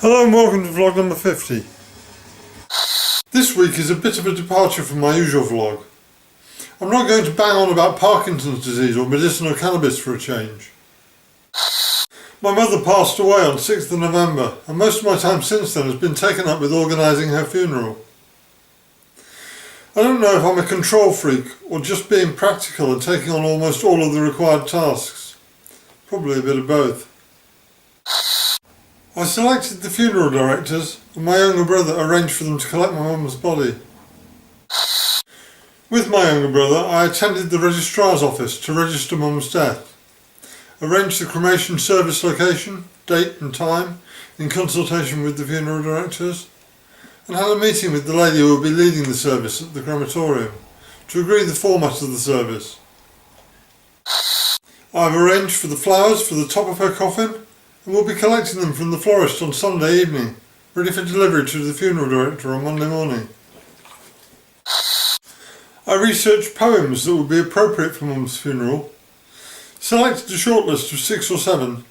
Hello and welcome to vlog number 50. This week is a bit of a departure from my usual vlog. I'm not going to bang on about Parkinson's disease or medicinal cannabis for a change. My mother passed away on 6th of November and most of my time since then has been taken up with organising her funeral. I don't know if I'm a control freak or just being practical and taking on almost all of the required tasks. Probably a bit of both. I selected the funeral directors and my younger brother arranged for them to collect my mum's body. With my younger brother I attended the registrar's office to register mum's death, arranged the cremation service location, date and time in consultation with the funeral directors, and had a meeting with the lady who will be leading the service at the crematorium to agree the format of the service. I have arranged for the flowers for the top of her coffin and will be collecting them from the florist on Sunday evening, ready for delivery to the funeral director on Monday morning. I researched poems that would be appropriate for Mum's funeral, selected a shortlist of 6 or 7,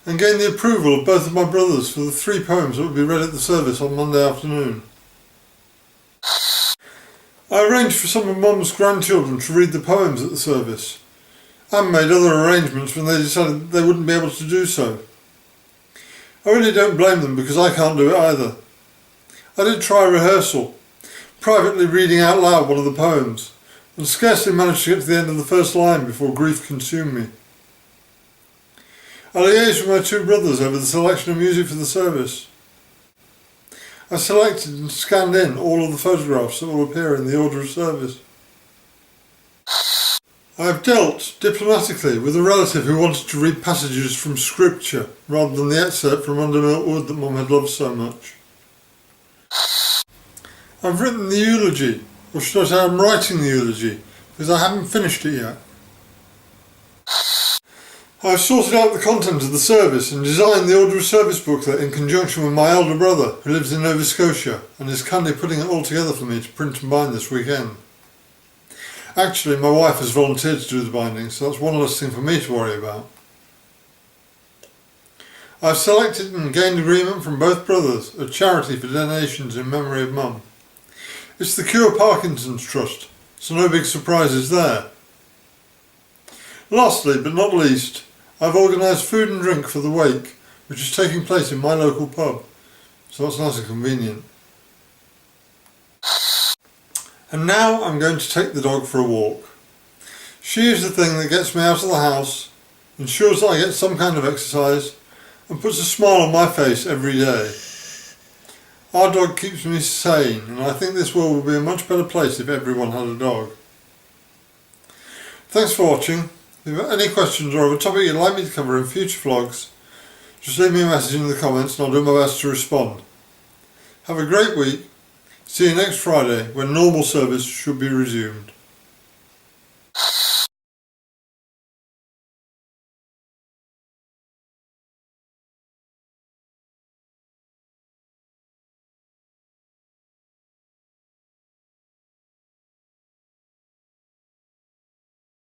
and gained the approval of both of my brothers for the 3 poems that would be read at the service on Monday afternoon. I arranged for some of Mum's grandchildren to read the poems at the service, and made other arrangements when they decided that they wouldn't be able to do so. I really don't blame them because I can't do it either. I did try a rehearsal, privately reading out loud one of the poems, and scarcely managed to get to the end of the first line before grief consumed me. I liaised with my 2 brothers over the selection of music for the service. I selected and scanned in all of the photographs that will appear in the order of service. I have dealt diplomatically with a relative who wanted to read passages from scripture rather than the excerpt from Under Milk Wood that Mum had loved so much. I've written the eulogy, or should I say I'm writing the eulogy, because I haven't finished it yet. I've sorted out the content of the service and designed the order of service booklet in conjunction with my elder brother who lives in Nova Scotia and is kindly putting it all together for me to print and bind this weekend. Actually, my wife has volunteered to do the binding, so that's one less thing for me to worry about. I've selected and gained agreement from both brothers a charity for donations in memory of Mum. It's the Cure Parkinson's Trust, so no big surprises there. Lastly, but not least, I've organised food and drink for the wake, which is taking place in my local pub, so that's nice and convenient. And now I'm going to take the dog for a walk. She is the thing that gets me out of the house, ensures that I get some kind of exercise, and puts a smile on my face every day. Our dog keeps me sane, and I think this world would be a much better place if everyone had a dog. Thanks for watching. If you have any questions or have a topic you'd like me to cover in future vlogs, just leave me a message in the comments and I'll do my best to respond. Have a great week. See you next Friday when normal service should be resumed.